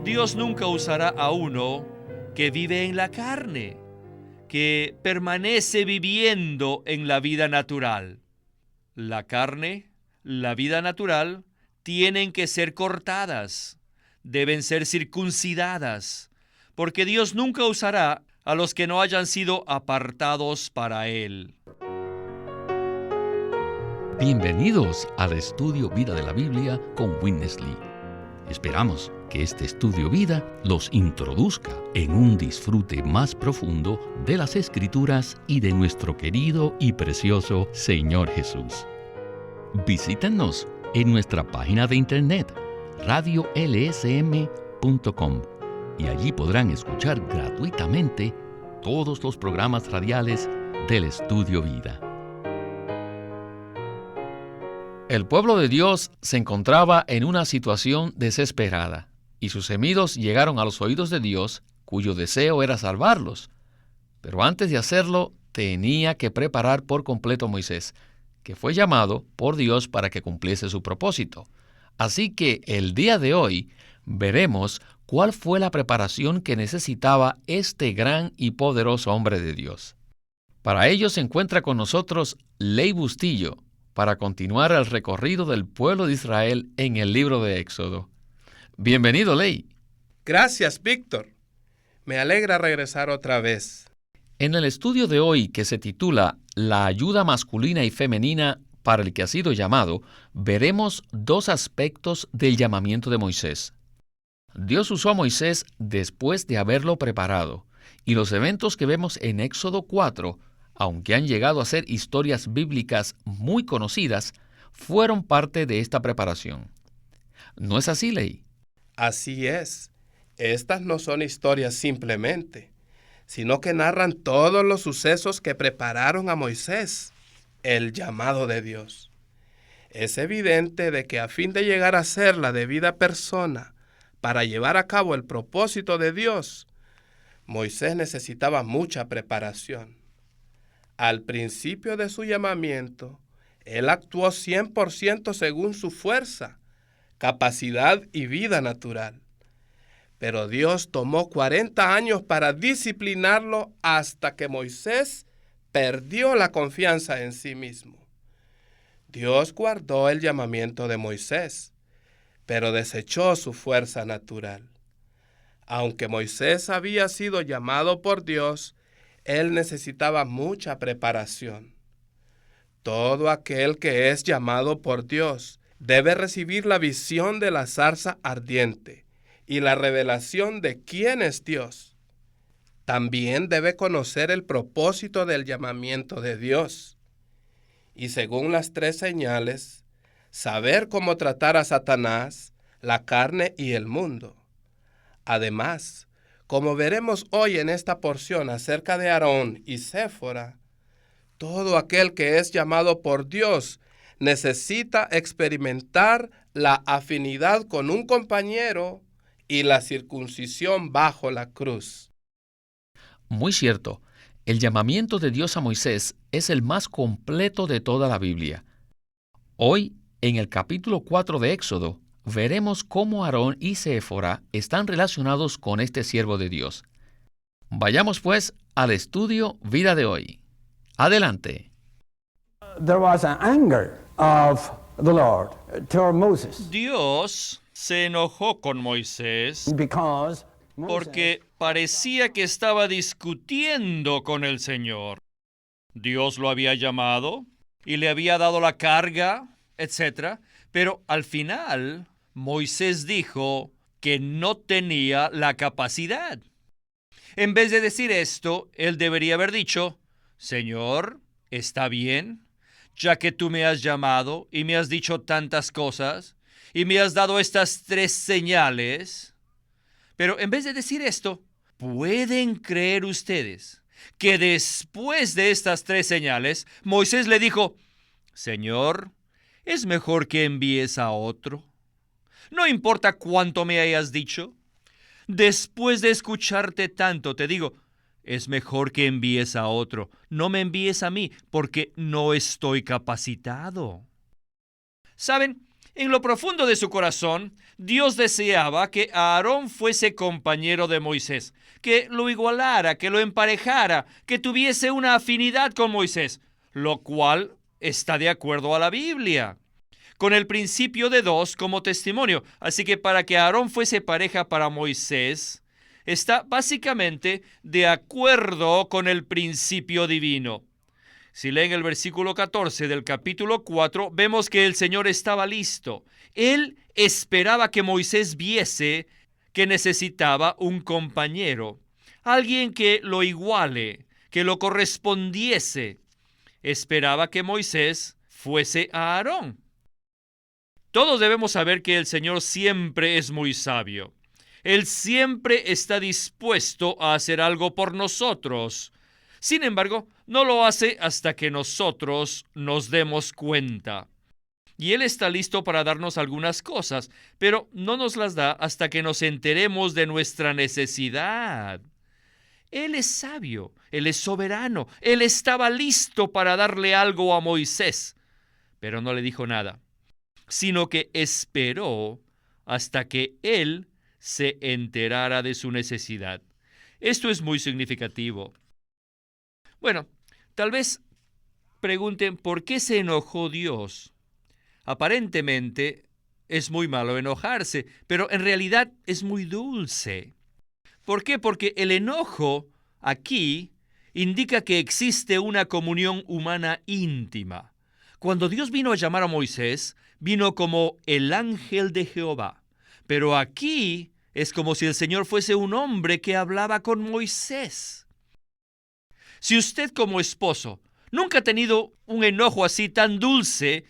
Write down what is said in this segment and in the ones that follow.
Dios nunca usará a uno que vive en la carne, que permanece viviendo en la vida natural. La carne, la vida natural, tienen que ser cortadas, deben ser circuncidadas, porque Dios nunca usará a los que no hayan sido apartados para Él. Bienvenidos al estudio Vida de la Biblia con Witness Lee. Esperamos que este estudio vida los introduzca en un disfrute más profundo de las Escrituras y de nuestro querido y precioso Señor Jesús. Visítenos en nuestra página de internet radiolsm.com y allí podrán escuchar gratuitamente todos los programas radiales del Estudio Vida. El pueblo de Dios se encontraba en una situación desesperada, y sus gemidos llegaron a los oídos de Dios, cuyo deseo era salvarlos. Pero antes de hacerlo, tenía que preparar por completo a Moisés, que fue llamado por Dios para que cumpliese su propósito. Así que el día de hoy veremos cuál fue la preparación que necesitaba este gran y poderoso hombre de Dios. Para ello se encuentra con nosotros Ley Bustillo, para continuar el recorrido del pueblo de Israel en el libro de Éxodo. Bienvenido, Ley. Gracias, Víctor. Me alegra regresar otra vez. En el estudio de hoy, que se titula La ayuda masculina y femenina para el que ha sido llamado, veremos dos aspectos del llamamiento de Moisés. Dios usó a Moisés después de haberlo preparado, y los eventos que vemos en Éxodo 4, aunque han llegado a ser historias bíblicas muy conocidas, fueron parte de esta preparación. ¿No es así, Ley? Así es. Estas no son historias simplemente, sino que narran todos los sucesos que prepararon a Moisés, el llamado de Dios. Es evidente de que a fin de llegar a ser la debida persona para llevar a cabo el propósito de Dios, Moisés necesitaba mucha preparación. Al principio de su llamamiento, él actuó 100% según su fuerza, capacidad y vida natural. Pero Dios tomó 40 años para disciplinarlo hasta que Moisés perdió la confianza en sí mismo. Dios guardó el llamamiento de Moisés, pero desechó su fuerza natural. Aunque Moisés había sido llamado por Dios, él necesitaba mucha preparación. Todo aquel que es llamado por Dios debe recibir la visión de la zarza ardiente y la revelación de quién es Dios. También debe conocer el propósito del llamamiento de Dios. Y según las 3 señales, saber cómo tratar a Satanás, la carne y el mundo. Además, como veremos hoy en esta porción acerca de Aarón y Séfora, todo aquel que es llamado por Dios necesita experimentar la afinidad con un compañero y la circuncisión bajo la cruz. Muy cierto. El llamamiento de Dios a Moisés es el más completo de toda la Biblia. Hoy, en el capítulo 4 de Éxodo, veremos cómo Aarón y Séfora están relacionados con este siervo de Dios. Vayamos pues al estudio Vida de hoy. Adelante. There was an anger of the Lord toward Moses Dios se enojó con Moisés because porque parecía que estaba discutiendo con el Señor. Dios lo había llamado y le había dado la carga, etc. Pero al final, Moisés dijo que no tenía la capacidad. En vez de decir esto, él debería haber dicho: Señor, está bien, ya que tú me has llamado y me has dicho tantas cosas y me has dado estas 3 señales. Pero en vez de decir esto, ¿pueden creer ustedes que después de estas 3 señales, Moisés le dijo: Señor, es mejor que envíes a otro? No importa cuánto me hayas dicho. Después de escucharte tanto, te digo, es mejor que envíes a otro. No me envíes a mí, porque no estoy capacitado. ¿Saben? En lo profundo de su corazón, Dios deseaba que Aarón fuese compañero de Moisés, que lo igualara, que lo emparejara, que tuviese una afinidad con Moisés, lo cual está de acuerdo a la Biblia, con el principio de dos como testimonio. Así que para que Aarón fuese pareja para Moisés, está básicamente de acuerdo con el principio divino. Si leen el versículo 14 del capítulo 4, vemos que el Señor estaba listo. Él esperaba que Moisés viese que necesitaba un compañero, alguien que lo iguale, que lo correspondiese. Esperaba que Moisés fuese a Aarón. Todos debemos saber que el Señor siempre es muy sabio. Él siempre está dispuesto a hacer algo por nosotros. Sin embargo, no lo hace hasta que nosotros nos demos cuenta. Y Él está listo para darnos algunas cosas, pero no nos las da hasta que nos enteremos de nuestra necesidad. Él es sabio, Él es soberano, Él estaba listo para darle algo a Moisés, pero no le dijo nada, sino que esperó hasta que Él se enterara de su necesidad. Esto es muy significativo. Bueno, tal vez pregunten por qué se enojó Dios. Aparentemente es muy malo enojarse, pero en realidad es muy dulce. ¿Por qué? Porque el enojo aquí indica que existe una comunión humana íntima. Cuando Dios vino a llamar a Moisés, vino como el ángel de Jehová. Pero aquí es como si el Señor fuese un hombre que hablaba con Moisés. Si usted como esposo nunca ha tenido un enojo así tan dulce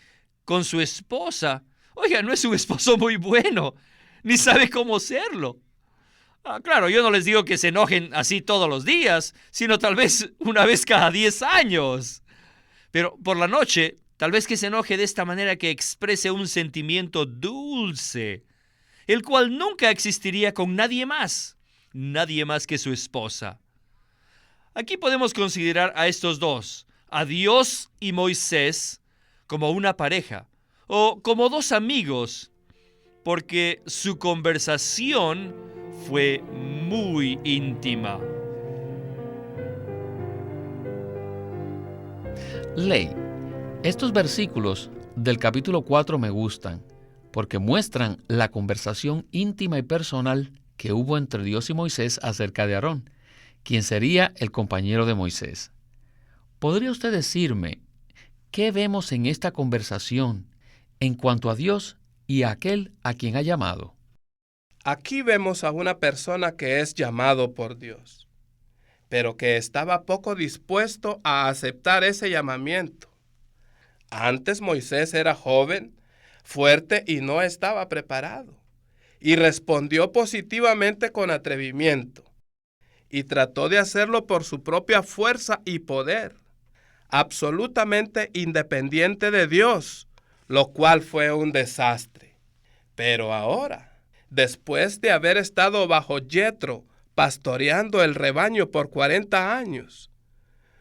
con su esposa, oiga, no es un esposo muy bueno, ni sabe cómo serlo. Claro, yo no les digo que se enojen así todos los días, sino tal vez una vez cada 10 años. Pero por la noche, tal vez que se enoje de esta manera que exprese un sentimiento dulce, el cual nunca existiría con nadie más que su esposa. Aquí podemos considerar a estos dos, a Dios y Moisés, como una pareja o como dos amigos, porque su conversación fue muy íntima. Ley, estos versículos del capítulo 4 me gustan, porque muestran la conversación íntima y personal que hubo entre Dios y Moisés acerca de Aarón, quien sería el compañero de Moisés. ¿Podría usted decirme qué vemos en esta conversación en cuanto a Dios y a aquel a quien ha llamado? Aquí vemos a una persona que es llamado por Dios, pero que estaba poco dispuesto a aceptar ese llamamiento. Antes Moisés era joven, fuerte y no estaba preparado, y respondió positivamente con atrevimiento, y trató de hacerlo por su propia fuerza y poder, absolutamente independiente de Dios, lo cual fue un desastre. Pero ahora, después de haber estado bajo Yetro, pastoreando el rebaño por 40 años,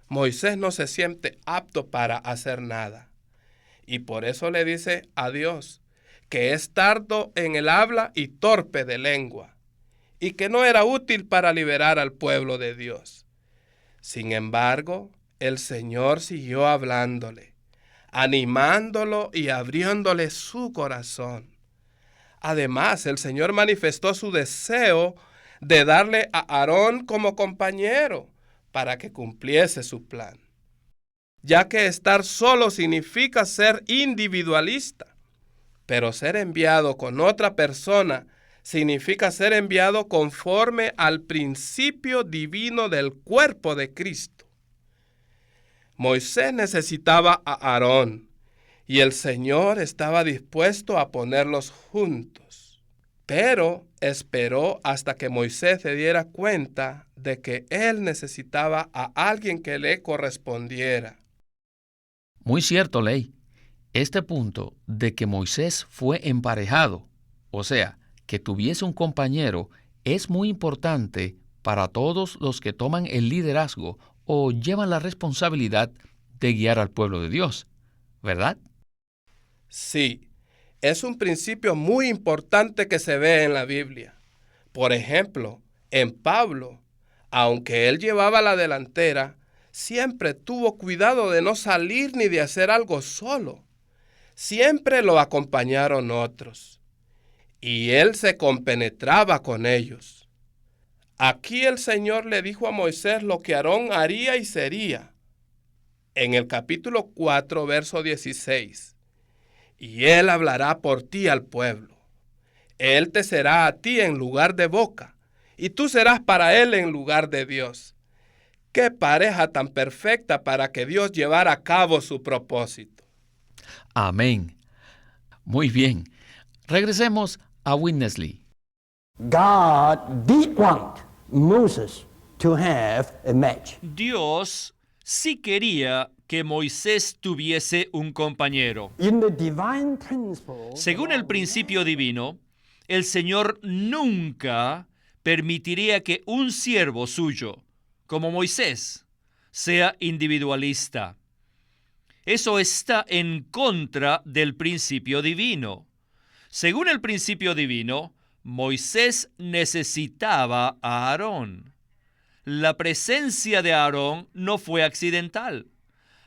Moisés no se siente apto para hacer nada. Y por eso le dice a Dios que es tardo en el habla y torpe de lengua, y que no era útil para liberar al pueblo de Dios. Sin embargo, el Señor siguió hablándole, animándolo y abriéndole su corazón. Además, el Señor manifestó su deseo de darle a Aarón como compañero para que cumpliese su plan, ya que estar solo significa ser individualista, pero ser enviado con otra persona significa ser enviado conforme al principio divino del cuerpo de Cristo. Moisés necesitaba a Aarón, y el Señor estaba dispuesto a ponerlos juntos. Pero esperó hasta que Moisés se diera cuenta de que él necesitaba a alguien que le correspondiera. Muy cierto, Ley. Este punto de que Moisés fue emparejado, o sea, que tuviese un compañero, es muy importante para todos los que toman el liderazgo o llevan la responsabilidad de guiar al pueblo de Dios, ¿verdad? Sí, es un principio muy importante que se ve en la Biblia. Por ejemplo, en Pablo, aunque él llevaba la delantera, siempre tuvo cuidado de no salir ni de hacer algo solo. Siempre lo acompañaron otros, y él se compenetraba con ellos. Aquí el Señor le dijo a Moisés lo que Aarón haría y sería. En el capítulo 4, verso 16. Y él hablará por ti al pueblo. Él te será a ti en lugar de boca, y tú serás para él en lugar de Dios. ¡Qué pareja tan perfecta para que Dios llevara a cabo su propósito! Amén. Muy bien. Regresemos a Witness Lee. God did want Moses to have a match. Dios sí quería que Moisés tuviese un compañero. In the divine principle, Según el principio divino, el Señor nunca permitiría que un siervo suyo, como Moisés, sea individualista. Eso está en contra del principio divino. Según el principio divino, Moisés necesitaba a Aarón. La presencia de Aarón no fue accidental.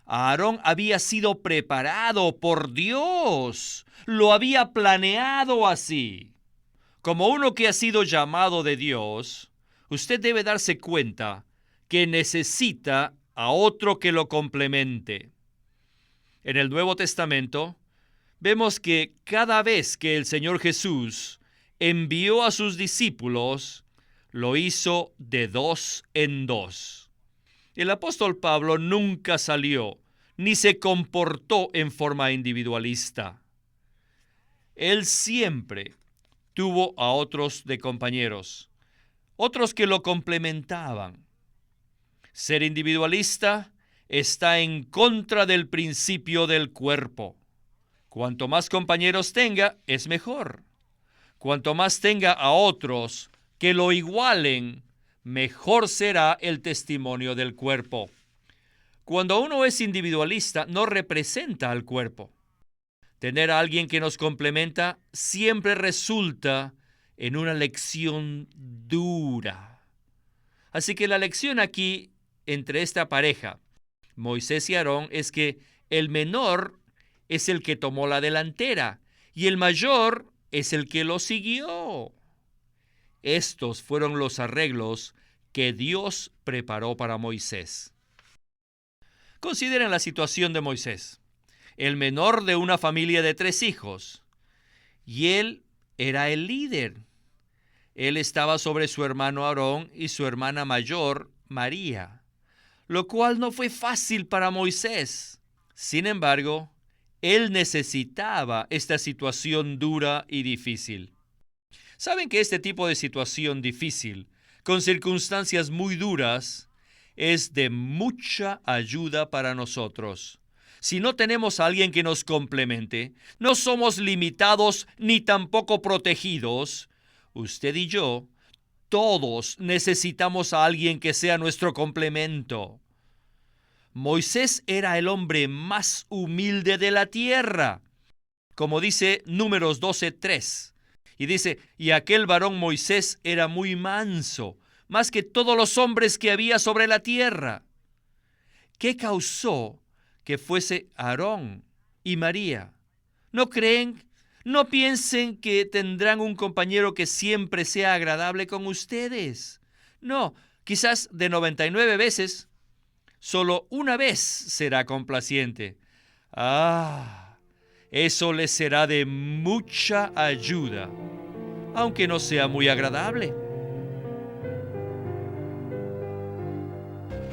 Aarón había sido preparado por Dios. Lo había planeado así. Como uno que ha sido llamado de Dios, usted debe darse cuenta que necesita a otro que lo complemente. En el Nuevo Testamento, vemos que cada vez que el Señor Jesús envió a sus discípulos, lo hizo de 2 en 2. El apóstol Pablo nunca salió ni se comportó en forma individualista. Él siempre tuvo a otros de compañeros, otros que lo complementaban. Ser individualista está en contra del principio del cuerpo. Cuanto más compañeros tenga, es mejor. Cuanto más tenga a otros que lo igualen, mejor será el testimonio del cuerpo. Cuando uno es individualista, no representa al cuerpo. Tener a alguien que nos complementa siempre resulta en una lección dura. Así que la lección aquí entre esta pareja, Moisés y Aarón, es que el menor es el que tomó la delantera y el mayor es el que lo siguió. Estos fueron los arreglos que Dios preparó para Moisés. Consideren la situación de Moisés, el menor de una familia de 3 hijos, y él era el líder. Él estaba sobre su hermano Aarón y su hermana mayor, María, lo cual no fue fácil para Moisés. Sin embargo, él necesitaba esta situación dura y difícil. ¿Saben que este tipo de situación difícil, con circunstancias muy duras, es de mucha ayuda para nosotros? Si no tenemos a alguien que nos complemente, no somos limitados ni tampoco protegidos. Usted y yo, todos necesitamos a alguien que sea nuestro complemento. Moisés era el hombre más humilde de la tierra, como dice Números 12:3. Y dice, y aquel varón Moisés era muy manso, más que todos los hombres que había sobre la tierra. ¿Qué causó que fuese Aarón y María? ¿No creen? No piensen que tendrán un compañero que siempre sea agradable con ustedes. No, quizás de 99 veces, solo una vez será complaciente. Eso les será de mucha ayuda, aunque no sea muy agradable.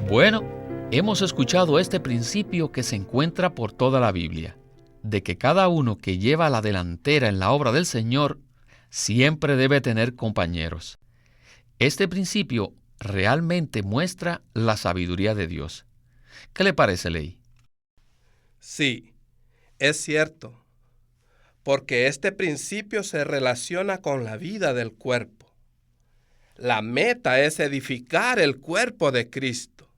Bueno, hemos escuchado este principio que se encuentra por toda la Biblia, de que cada uno que lleva la delantera en la obra del Señor siempre debe tener compañeros. Este principio realmente muestra la sabiduría de Dios. ¿Qué le parece, Ley? Sí, es cierto, porque este principio se relaciona con la vida del cuerpo. La meta es edificar el cuerpo de Cristo,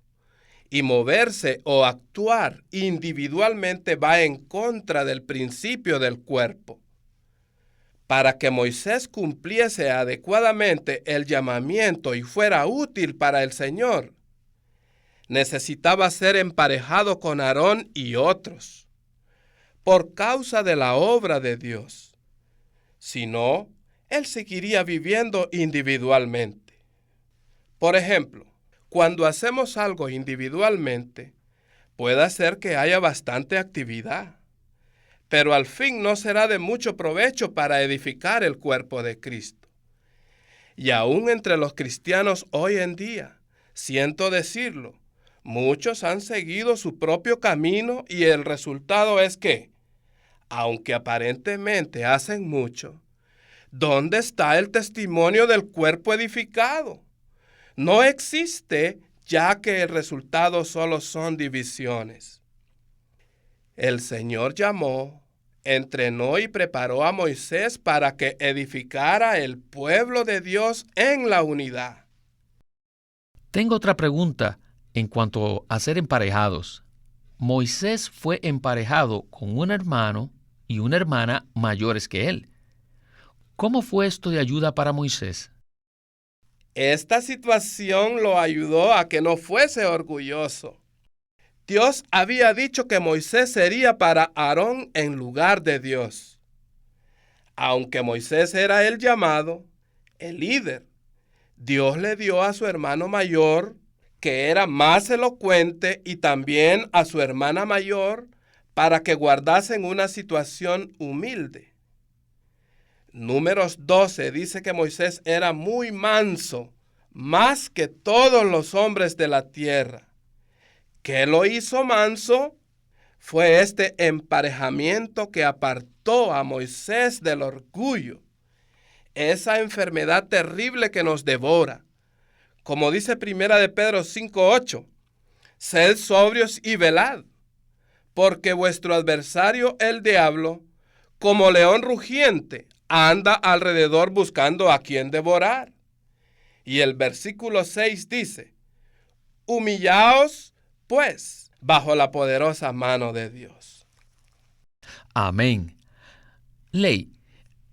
y moverse o actuar individualmente va en contra del principio del cuerpo. Para que Moisés cumpliese adecuadamente el llamamiento y fuera útil para el Señor, necesitaba ser emparejado con Aarón y otros, por causa de la obra de Dios. Si no, él seguiría viviendo individualmente. Por ejemplo, cuando hacemos algo individualmente, puede ser que haya bastante actividad, pero al fin no será de mucho provecho para edificar el cuerpo de Cristo. Y aún entre los cristianos hoy en día, siento decirlo, muchos han seguido su propio camino y el resultado es que, aunque aparentemente hacen mucho, ¿dónde está el testimonio del cuerpo edificado? No existe, ya que el resultado solo son divisiones. El Señor llamó, entrenó y preparó a Moisés para que edificara el pueblo de Dios en la unidad. Tengo otra pregunta en cuanto a ser emparejados. Moisés fue emparejado con un hermano y una hermana mayores que él. ¿Cómo fue esto de ayuda para Moisés? Esta situación lo ayudó a que no fuese orgulloso. Dios había dicho que Moisés sería para Aarón en lugar de Dios. Aunque Moisés era el llamado, el líder, Dios le dio a su hermano mayor, que era más elocuente, y también a su hermana mayor, para que guardasen una situación humilde. Números 12 dice que Moisés era muy manso, más que todos los hombres de la tierra. ¿Qué lo hizo manso? Fue este emparejamiento que apartó a Moisés del orgullo, esa enfermedad terrible que nos devora. Como dice 1 de Pedro 5:8, sed sobrios y velad, porque vuestro adversario el diablo, como león rugiente, anda alrededor buscando a quien devorar. Y el versículo 6 dice, humillaos pues bajo la poderosa mano de Dios. Amén. Ley,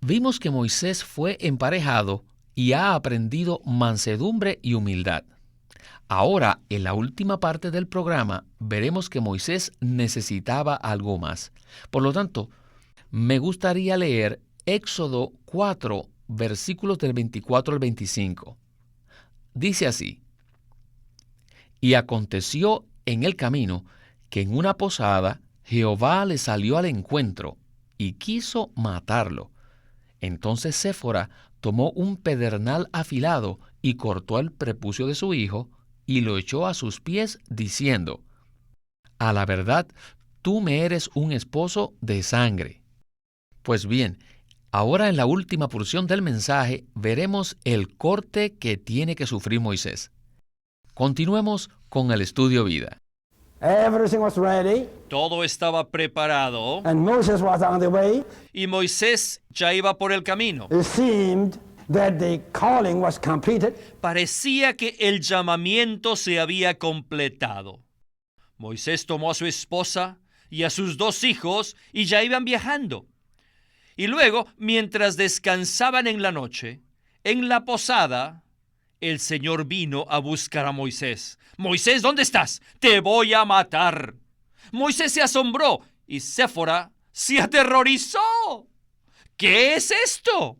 vimos que Moisés fue emparejado y ha aprendido mansedumbre y humildad. Ahora, en la última parte del programa, veremos que Moisés necesitaba algo más. Por lo tanto, me gustaría leer Éxodo 4, versículos del 24 al 25. Dice así: Y aconteció en el camino que en una posada Jehová le salió al encuentro y quiso matarlo. Entonces Séfora tomó un pedernal afilado y cortó el prepucio de su hijo y lo echó a sus pies, diciendo: A la verdad, tú me eres un esposo de sangre. Pues bien, ahora en la última porción del mensaje veremos el corte que tiene que sufrir Moisés. Continuemos con el estudio vida. Everything was ready, Todo estaba preparado and Moses was on the way. y Moisés ya iba por el camino. It seemed that the calling was completed. Parecía que el llamamiento se había completado. Moisés tomó a su esposa y a sus 2 hijos y ya iban viajando. Y luego, mientras descansaban en la noche, en la posada, el Señor vino a buscar a Moisés. Moisés, ¿dónde estás? Te voy a matar. Moisés se asombró y Séfora se aterrorizó. ¿Qué es esto?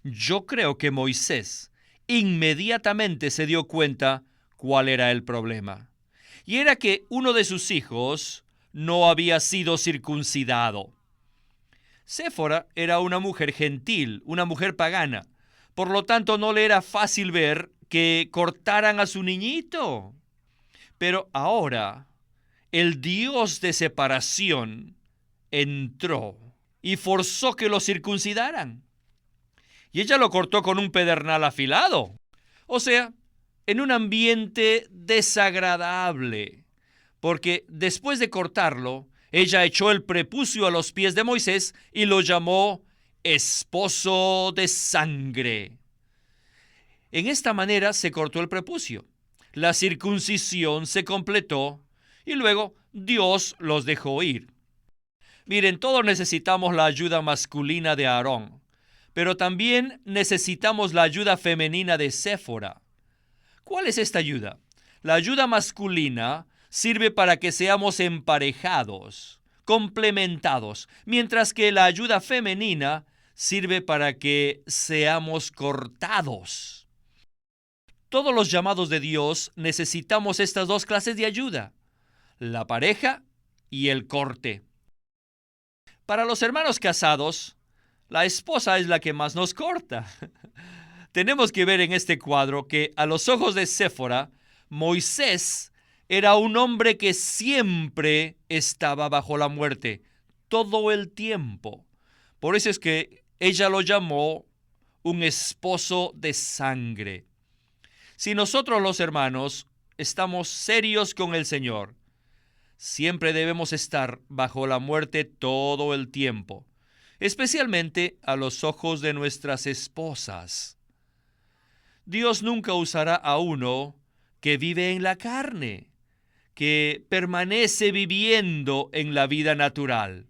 Yo creo que Moisés inmediatamente se dio cuenta cuál era el problema. Y era que uno de sus hijos no había sido circuncidado. Séfora era una mujer gentil, una mujer pagana. Por lo tanto, no le era fácil ver que cortaran a su niñito. Pero ahora, el Dios de separación entró y forzó que lo circuncidaran. Y ella lo cortó con un pedernal afilado. O sea, en un ambiente desagradable. Porque después de cortarlo, ella echó el prepucio a los pies de Moisés y lo llamó esposo de sangre. En esta manera se cortó el prepucio. La circuncisión se completó y luego Dios los dejó ir. Miren, todos necesitamos la ayuda masculina de Aarón, pero también necesitamos la ayuda femenina de Séfora. ¿Cuál es esta ayuda? La ayuda masculina sirve para que seamos emparejados, complementados, mientras que la ayuda femenina sirve para que seamos cortados. Todos los llamados de Dios necesitamos estas dos clases de ayuda, la pareja y el corte. Para los hermanos casados, la esposa es la que más nos corta. Tenemos que ver en este cuadro que a los ojos de Séfora, Moisés era un hombre que siempre estaba bajo la muerte, todo el tiempo. Por eso es que ella lo llamó un esposo de sangre. Si nosotros los hermanos estamos serios con el Señor, siempre debemos estar bajo la muerte todo el tiempo, especialmente a los ojos de nuestras esposas. Dios nunca usará a uno que vive en la carne, que permanece viviendo en la vida natural.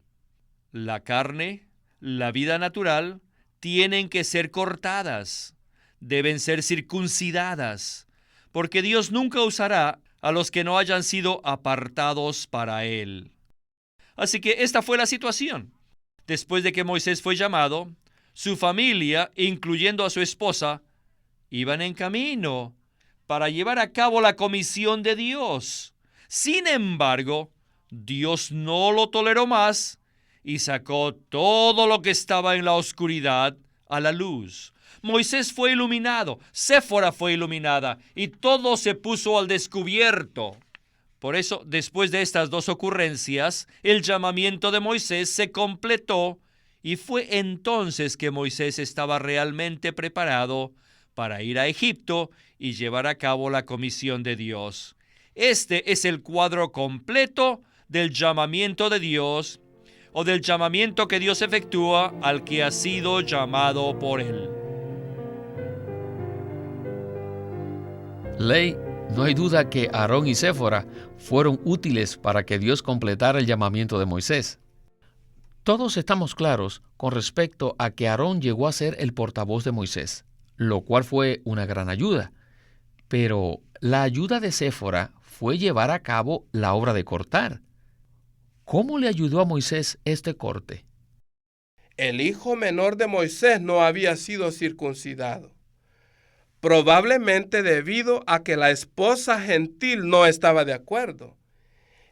La carne, la vida natural, tienen que ser cortadas, deben ser circuncidadas, porque Dios nunca usará a los que no hayan sido apartados para Él. Así que esta fue la situación. Después de que Moisés fue llamado, su familia, incluyendo a su esposa, iban en camino para llevar a cabo la comisión de Dios. Sin embargo, Dios no lo toleró más y sacó todo lo que estaba en la oscuridad a la luz. Moisés fue iluminado, Séfora fue iluminada y todo se puso al descubierto. Por eso, después de estas dos ocurrencias, el llamamiento de Moisés se completó y fue entonces que Moisés estaba realmente preparado para ir a Egipto y llevar a cabo la comisión de Dios. Este es el cuadro completo del llamamiento de Dios o del llamamiento que Dios efectúa al que ha sido llamado por Él. Ley, no hay duda que Aarón y Séfora fueron útiles para que Dios completara el llamamiento de Moisés. Todos estamos claros con respecto a que Aarón llegó a ser el portavoz de Moisés, lo cual fue una gran ayuda. Pero la ayuda de Séfora fue llevar a cabo la obra de cortar. ¿Cómo le ayudó a Moisés este corte? El hijo menor de Moisés no había sido circuncidado, probablemente debido a que la esposa gentil no estaba de acuerdo.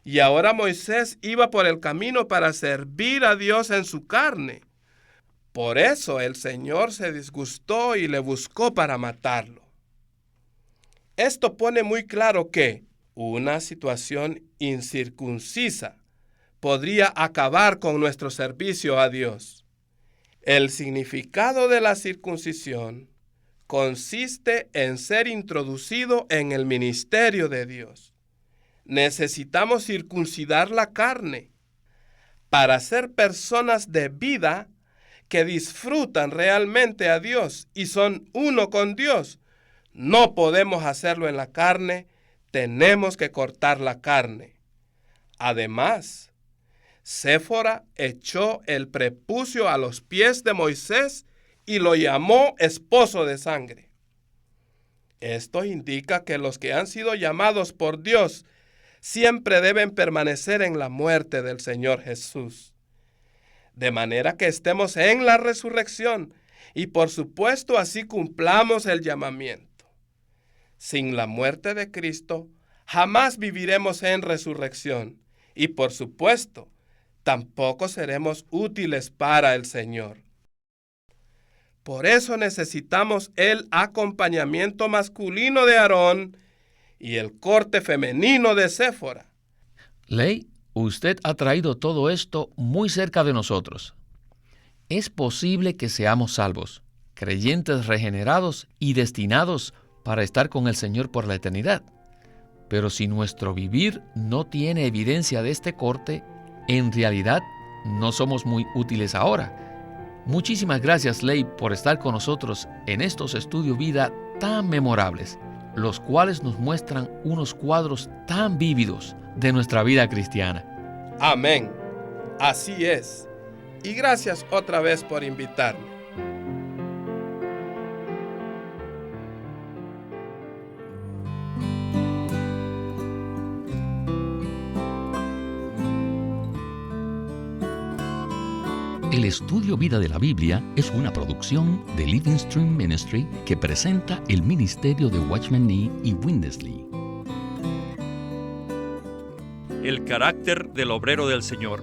Y ahora Moisés iba por el camino para servir a Dios en su carne. Por eso el Señor se disgustó y le buscó para matarlo. Esto pone muy claro que una situación incircuncisa podría acabar con nuestro servicio a Dios. El significado de la circuncisión consiste en ser introducido en el ministerio de Dios. Necesitamos circuncidar la carne para ser personas de vida que disfrutan realmente a Dios y son uno con Dios. No podemos hacerlo en la carne, tenemos que cortar la carne. Además, Séfora echó el prepucio a los pies de Moisés y lo llamó esposo de sangre. Esto indica que los que han sido llamados por Dios siempre deben permanecer en la muerte del Señor Jesús, de manera que estemos en la resurrección y por supuesto así cumplamos el llamamiento. Sin la muerte de Cristo, jamás viviremos en resurrección y por supuesto, tampoco seremos útiles para el Señor. Por eso necesitamos el acompañamiento masculino de Aarón y el corte femenino de Séfora. Ley, usted ha traído todo esto muy cerca de nosotros. Es posible que seamos salvos, creyentes regenerados y destinados para estar con el Señor por la eternidad. Pero si nuestro vivir no tiene evidencia de este corte, en realidad no somos muy útiles ahora. Muchísimas gracias, Ley, por estar con nosotros en estos estudios vida tan memorables, los cuales nos muestran unos cuadros tan vívidos de nuestra vida cristiana. Amén. Así es. Y gracias otra vez por invitarme. Estudio Vida de la Biblia es una producción de Living Stream Ministry que presenta el ministerio de Watchman Nee y Winnesley. El carácter del obrero del Señor.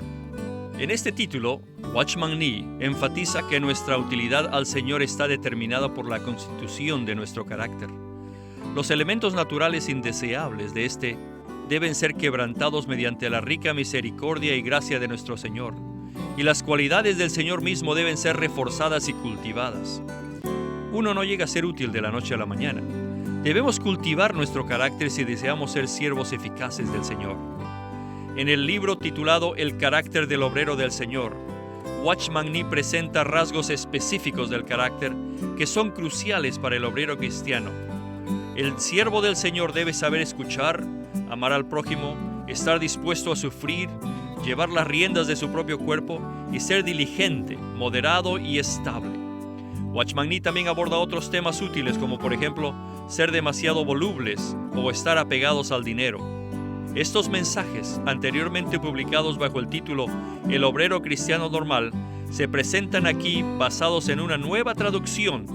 En este título, Watchman Nee enfatiza que nuestra utilidad al Señor está determinada por la constitución de nuestro carácter. Los elementos naturales indeseables de este deben ser quebrantados mediante la rica misericordia y gracia de nuestro Señor, y las cualidades del Señor mismo deben ser reforzadas y cultivadas. Uno no llega a ser útil de la noche a la mañana. Debemos cultivar nuestro carácter si deseamos ser siervos eficaces del Señor. En el libro titulado El carácter del obrero del Señor, Watchman Nee presenta rasgos específicos del carácter que son cruciales para el obrero cristiano. El siervo del Señor debe saber escuchar, amar al prójimo, estar dispuesto a sufrir, llevar las riendas de su propio cuerpo y ser diligente, moderado y estable. Watchman Nee también aborda otros temas útiles como por ejemplo ser demasiado volubles o estar apegados al dinero. Estos mensajes, anteriormente publicados bajo el título El obrero cristiano normal, se presentan aquí basados en una nueva traducción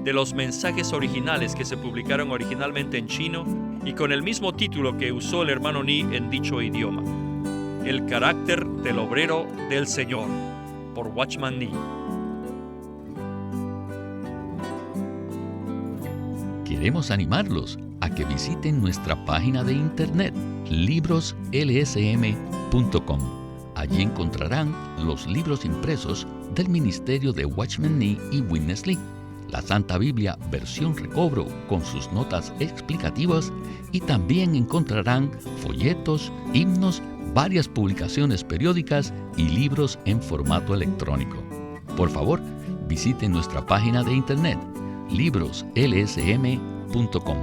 de los mensajes originales que se publicaron originalmente en chino y con el mismo título que usó el hermano Nee en dicho idioma. El carácter del obrero del Señor, por Watchman Nee. Queremos animarlos a que visiten nuestra página de internet, libroslsm.com. Allí encontrarán los libros impresos del ministerio de Watchman Nee y Winnesley, la Santa Biblia versión recobro con sus notas explicativas, y también encontrarán folletos, himnos, varias publicaciones periódicas y libros en formato electrónico. Por favor, visiten nuestra página de internet, libroslsm.com.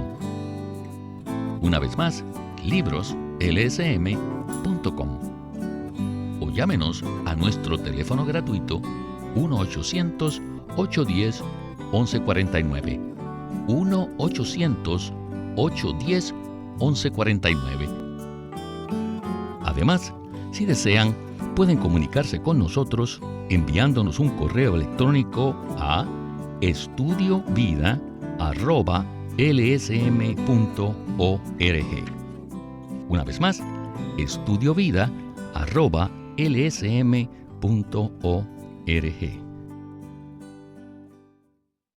Una vez más, libroslsm.com. O llámenos a nuestro teléfono gratuito 1-800-810-1149. 1-800-810-1149. Además, si desean, pueden comunicarse con nosotros enviándonos un correo electrónico a estudiovida@lsm.org. Una vez más, estudiovida@lsm.org.